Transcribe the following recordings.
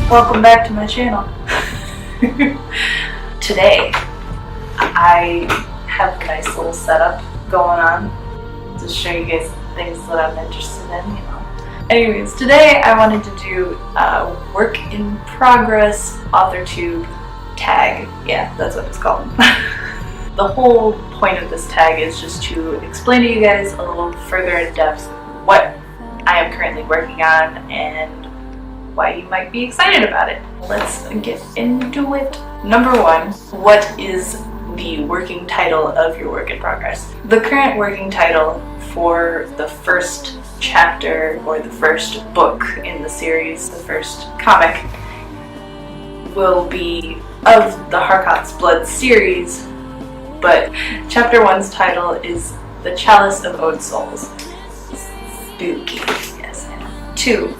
Welcome back to my channel. Today, I have a nice little setup going on to show you guys things that I'm interested in, you know. Anyways, today I wanted to do a work in progress AuthorTube tag. Yeah, that's what it's called. The whole point of this tag is just to explain to you guys a little further in depth what I am currently working on and why you might be excited about it. Let's get into it. Number one, what is the working title of your work in progress? The current working title for the first chapter or the first book in the series, the first comic, will be of the Harkøth's Blood series, but chapter 1's title is The Chalice of Ode Souls. Spooky, yes I know. 2.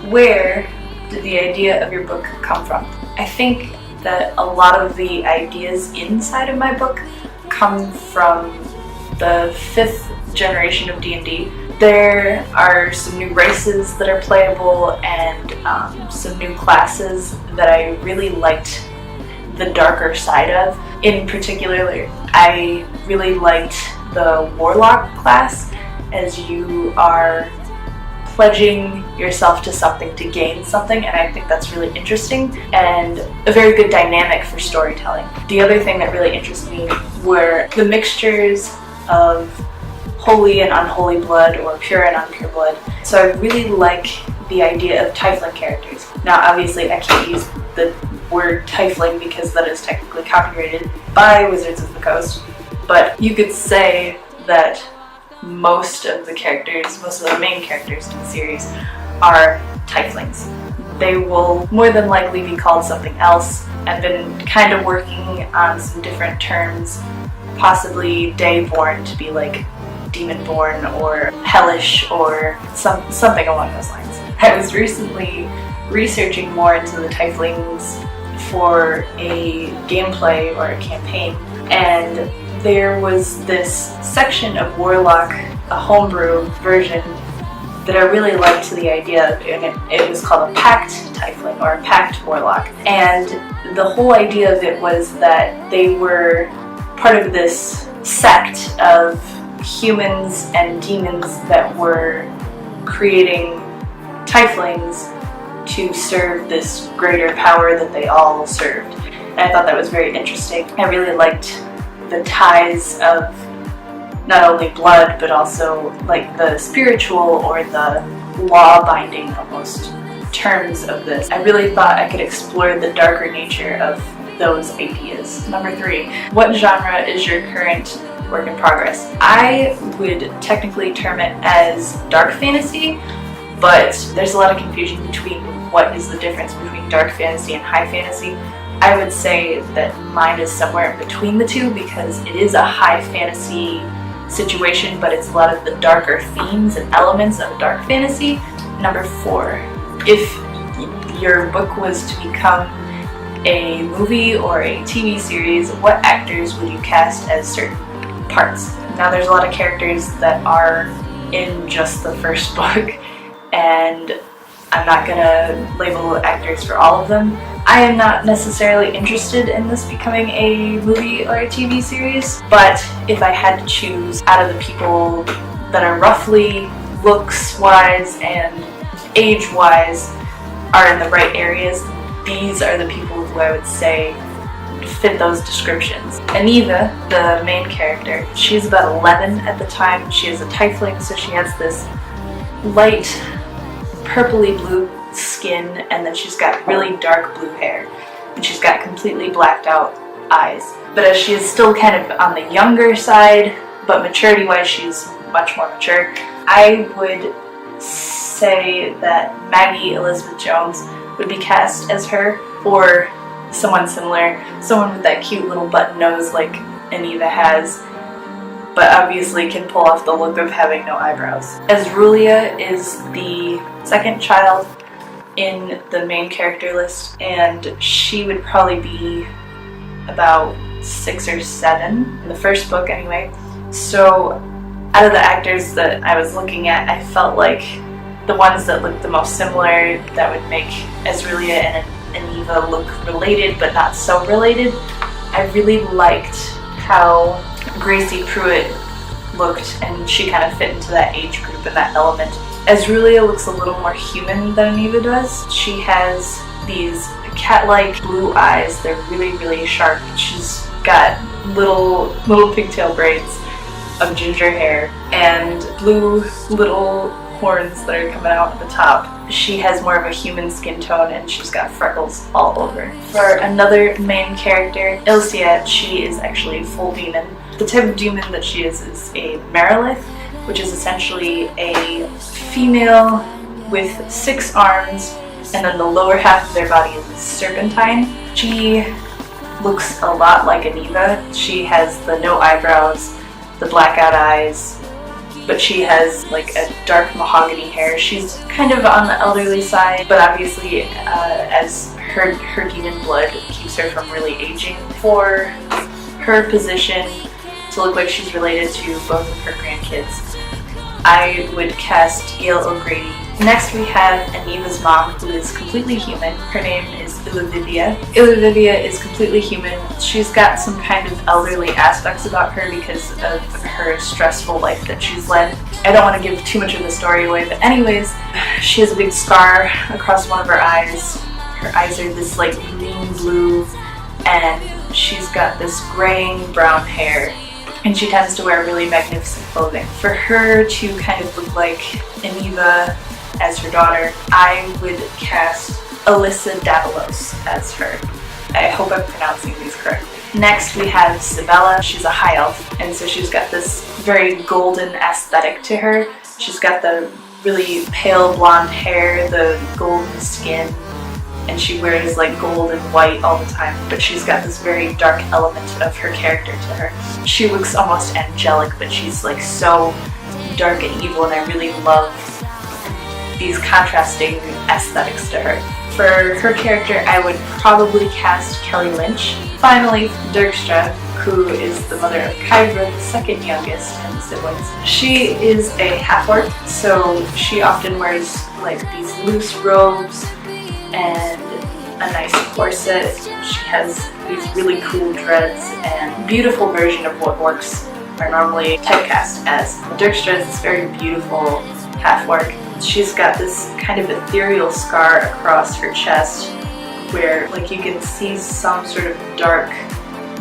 Where did the idea of your book come from? I think that a lot of the ideas inside of my book come from the 5th generation of D&D. There are some new races that are playable and some new classes that I really liked the darker side of. In particular, I really liked the Warlock class, as you are pledging yourself to something to gain something, and I think that's really interesting and a very good dynamic for storytelling. The other thing that really interested me were the mixtures of holy and unholy blood, or pure and impure blood. So I really like the idea of tiefling characters. Now obviously I can't use the word tiefling because that is technically copyrighted by Wizards of the Coast, but you could say that most of the main characters in the series are tieflings. They will more than likely be called something else. I've been kind of working on some different terms, possibly Dayborn to be like Demonborn or Hellish or something along those lines. I was recently researching more into the tieflings for a gameplay or a campaign, and there was this section of Warlock, a homebrew version, that I really liked the idea of, and it was called a Pact Tiefling, or a Pact Warlock. And the whole idea of it was that they were part of this sect of humans and demons that were creating tieflings to serve this greater power that they all served. And I thought that was very interesting. I really liked the ties of not only blood but also like the spiritual or the law-binding almost terms of this. I really thought I could explore the darker nature of those ideas. Number 3, what genre is your current work in progress? I would technically term it as dark fantasy, but there's a lot of confusion between what is the difference between dark fantasy and high fantasy. I would say that mine is somewhere in between the two because it is a high fantasy situation, but it's a lot of the darker themes and elements of dark fantasy. Number 4, if your book was to become a movie or a TV series, what actors would you cast as certain parts? Now there's a lot of characters that are in just the first book, and I'm not gonna label actors for all of them. I am not necessarily interested in this becoming a movie or a TV series, but if I had to choose out of the people that are roughly looks-wise and age-wise are in the right areas, these are the people who I would say fit those descriptions. Aniva, the main character, she's about 11 at the time. She is a tiefling, so she has this light purpley blue skin, and then she's got really dark blue hair, and she's got completely blacked out eyes. But as she is still kind of on the younger side, but maturity wise she's much more mature, I would say that Maggie Elizabeth Jones would be cast as her, or someone similar, someone with that cute little button nose like Aniva has, but obviously can pull off the look of having no eyebrows. As Rulia is the second child in the main character list, and she would probably be about 6 or 7 in the first book anyway. So out of the actors that I was looking at, I felt like the ones that look the most similar, that would make Ezrelia and Aniva look related but not so related. I really liked how Gracie Pruitt looked, and she kind of fit into that age group and that element. Ezrelia looks a little more human than Aniva does. She has these cat-like blue eyes. They're really, really sharp. She's got little pigtail braids of ginger hair and blue little horns that are coming out at the top. She has more of a human skin tone, and she's got freckles all over. For another main character, Ilcia, she is actually full demon. The type of demon that she is a Merilith, which is essentially a female with 6 arms, and then the lower half of their body is serpentine. She looks a lot like Aniva. She has the no eyebrows, the blackout eyes, but she has like a dark mahogany hair. She's kind of on the elderly side, but obviously as her demon blood keeps her from really aging. For her position to look like she's related to both of her grandkids, I would cast Gail O'Grady. Next we have Aniva's mom, who is completely human. Her name is Illivivia. Illivivia is completely human. She's got some kind of elderly aspects about her because of her stressful life that she's led. I don't want to give too much of the story away, but anyways, she has a big scar across one of her eyes. Her eyes are this like green blue, and she's got this graying brown hair. And she tends to wear really magnificent clothing. For her to kind of look like Aniva as her daughter, I would cast Alyssa Davalos as her. I hope I'm pronouncing these correctly. Next we have Sibella. She's a high elf, and so she's got this very golden aesthetic to her. She's got the really pale blonde hair, the golden skin, and she wears like gold and white all the time, but she's got this very dark element of her character to her. She looks almost angelic, but she's like so dark and evil, and I really love these contrasting aesthetics to her. For her character, I would probably cast Kelly Lynch. Finally, Dirkstra, who is the mother of Kyra, the second youngest in the siblings. She is a half-orc, so she often wears like these loose robes and a nice corset. She has these really cool dreads and beautiful version of what orcs are normally typecast as. Dirkstra is this very beautiful half-orc. She's got this kind of ethereal scar across her chest where like you can see some sort of dark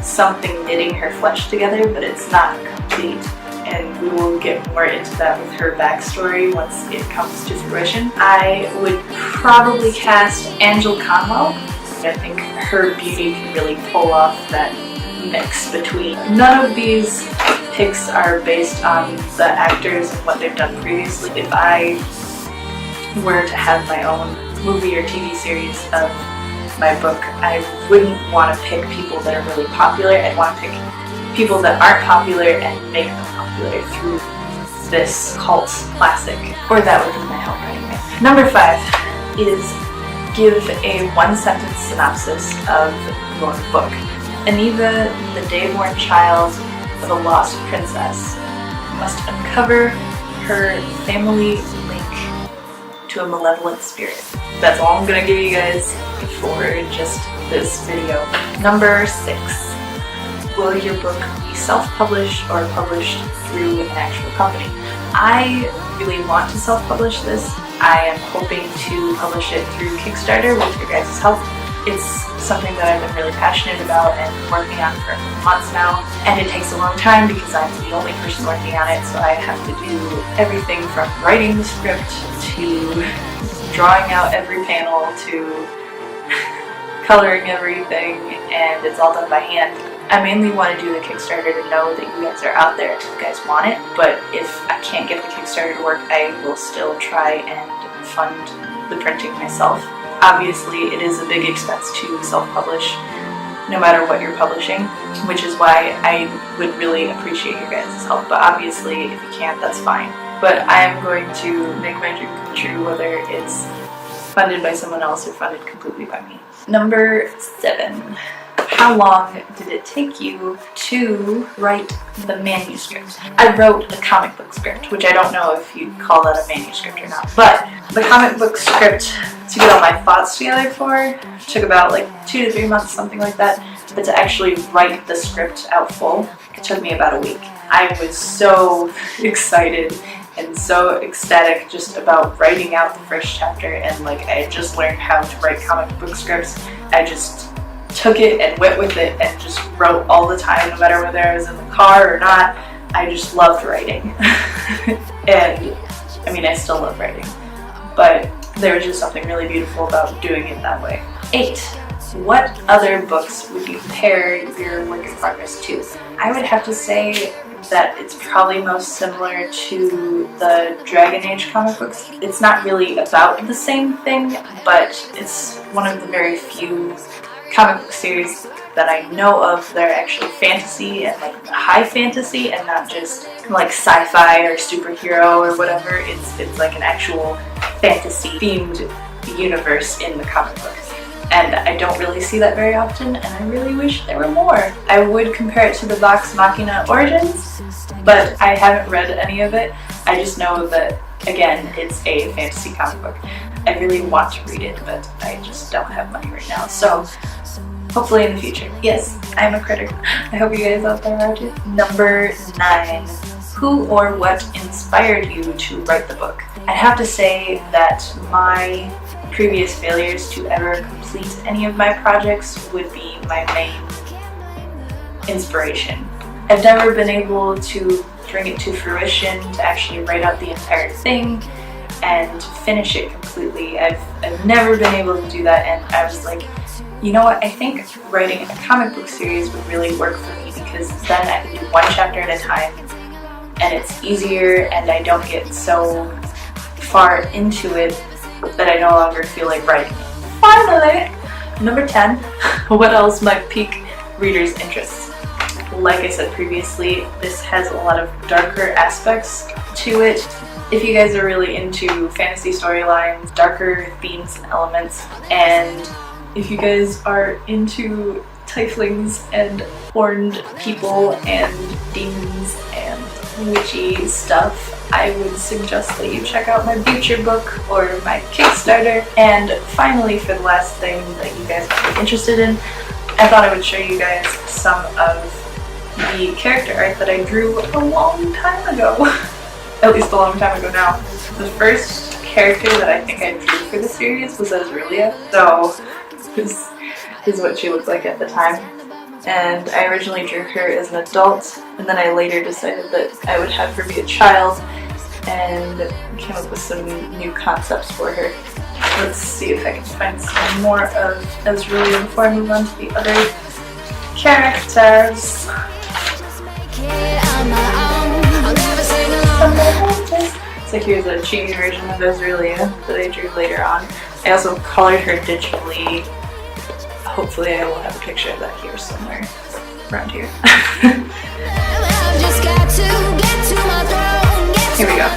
something knitting her flesh together, but it's not complete. And we will get more into that with her backstory once it comes to fruition. I would probably cast Angel Conwell. I think her beauty can really pull off that mix between. None of these picks are based on the actors and what they've done previously. If I were to have my own movie or TV series of my book, I wouldn't want to pick people that are really popular. I'd want to pick people that aren't popular and make them popular through this cult classic. Or that would be my hope anyway. Number 5 is give a 1-sentence synopsis of your book. Aniva, the day-born child of a lost princess, must uncover her family link to a malevolent spirit. That's all I'm gonna give you guys for just this video. Number 6. Will your book be self-published or published through an actual company? I really want to self-publish this. I am hoping to publish it through Kickstarter with your guys' help. It's something that I've been really passionate about and working on for months now, and it takes a long time because I'm the only person working on it, so I have to do everything from writing the script to drawing out every panel to coloring everything, and it's all done by hand. I mainly want to do the Kickstarter to know that you guys are out there if you guys want it, but if I can't get the Kickstarter to work, I will still try and fund the printing myself. Obviously, it is a big expense to self-publish, no matter what you're publishing, which is why I would really appreciate your guys' help. But obviously, if you can't, that's fine. But I am going to make my dream come true, whether it's funded by someone else or funded completely by me. Number 7. how long did it take you to write the manuscript? I wrote a comic book script, which I don't know if you'd call that a manuscript or not, but the comic book script to get all my thoughts together for took about like 2 to 3 months, something like that, but to actually write the script out full, it took me about a week. I was so excited and so ecstatic just about writing out the first chapter, and like I had just learned how to write comic book scripts. I just took it and went with it and just wrote all the time, no matter whether I was in the car or not. I just loved writing. And I mean, I still love writing, but there was just something really beautiful about doing it that way. 8. What other books would you pair your work in progress to? I would have to say that it's probably most similar to the Dragon Age comic books. It's not really about the same thing, but it's one of the very few comic book series that I know of that are actually fantasy and like high fantasy and not just like sci-fi or superhero or whatever. It's like an actual fantasy themed universe in the comic book. And I don't really see that very often, and I really wish there were more. I would compare it to the Vox Machina Origins, but I haven't read any of it. I just know that, again, it's a fantasy comic book. I really want to read it, but I just don't have money right now, so hopefully in the future. Yes, I'm a critic. I hope you guys out there are too. Number 9. Who or what inspired you to write the book? I'd have to say that my previous failures to ever complete any of my projects would be my main inspiration. I've never been able to bring it to fruition, to actually write out the entire thing and finish it completely. I've never been able to do that, and I was like, you know what, I think writing a comic book series would really work for me, because then I can do one chapter at a time and it's easier and I don't get so far into it that I no longer feel like writing. Finally! Number 10. What else might pique readers' interests? Like I said previously, this has a lot of darker aspects to it. If you guys are really into fantasy storylines, darker themes and elements, and if you guys are into tieflings and horned people and demons and witchy stuff, I would suggest that you check out my future book or my Kickstarter. And finally, for the last thing that you guys might be interested in, I thought I would show you guys some of the character art that I drew a long time ago. At least a long time ago now. The first character that I think I drew for the series was Azrulia, so this is what she looked like at the time. And I originally drew her as an adult, and then I later decided that I would have her be a child, and came up with some new concepts for her. Let's see if I can find some more of Azrulia before I move on to the other characters. So here's a chibi version of Azrulia that I drew later on. I also colored her digitally. Hopefully I will have a picture of that here somewhere around here. Here we go.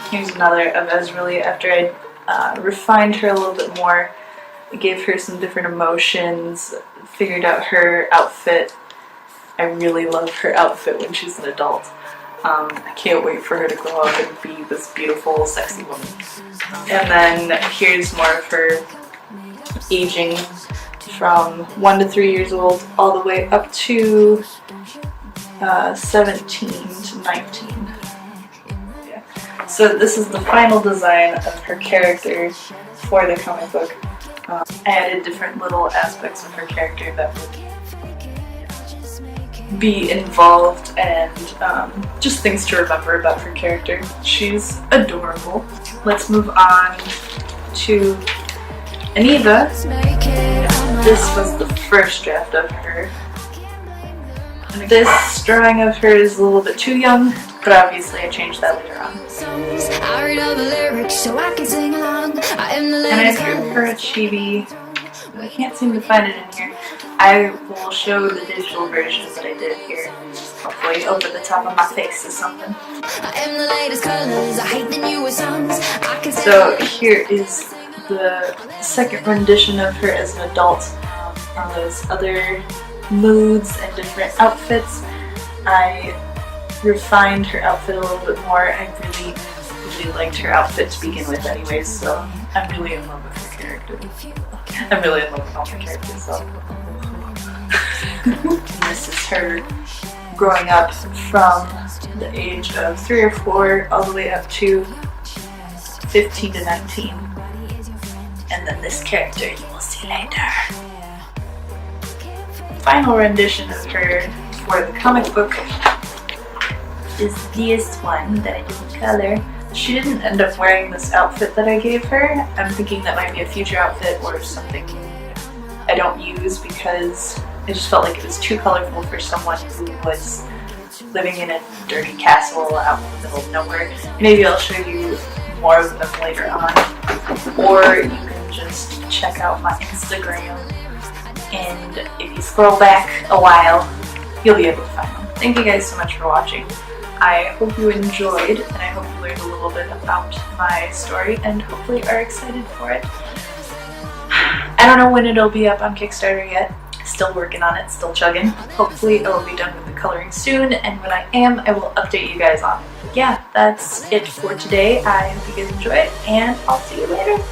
Here's another of Azrulia after I refined her a little bit more, gave her some different emotions, figured out her outfit. I really love her outfit when she's an adult. I can't wait for her to grow up and be this beautiful, sexy woman. And then here's more of her aging from 1 to 3 years old all the way up to 17 to 19. Yeah. So this is the final design of her character for the comic book. I added different little aspects of her character that would be involved, and just things to remember about her character. She's adorable. Let's move on to Aniva. This was the first draft of her. This drawing of her is a little bit too young, but obviously I changed that later on. And I drew her a chibi. I can't seem to find it in here. I will show the digital version that I did here. Hopefully over the top of my face or something. So here is the second rendition of her as an adult. On those other moods and different outfits. I refined her outfit a little bit more. I really liked her outfit to begin with anyways, so I'm really in love with her character. I'm really in love with all her characters, so. This is her growing up from the age of 3 or 4 all the way up to 15 to 19. And then this character you will see later. Final rendition of her for the comic book is this one that I didn't color. She didn't end up wearing this outfit that I gave her. I'm thinking that might be a future outfit or something I don't use because I just felt like it was too colorful for someone who was living in a dirty castle out in the middle of nowhere. Maybe I'll show you more of them later on, or you can just check out my Instagram, and if you scroll back a while you'll be able to find them. Thank you guys so much for watching. I hope you enjoyed, and I hope you learned a little bit about my story and hopefully are excited for it. I don't know when it'll be up on Kickstarter yet. Still working on it, still chugging. Hopefully I will be done with the coloring soon, and when I am, I will update you guys on it. But yeah, that's it for today. I hope you guys enjoy it, and I'll see you later.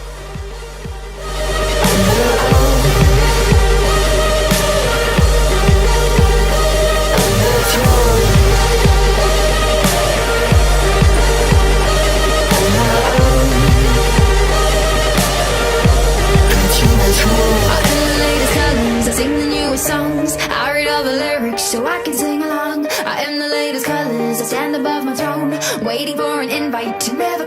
Songs, I read all the lyrics so I can sing along. I am the latest colors, I stand above my throne, waiting for an invite to never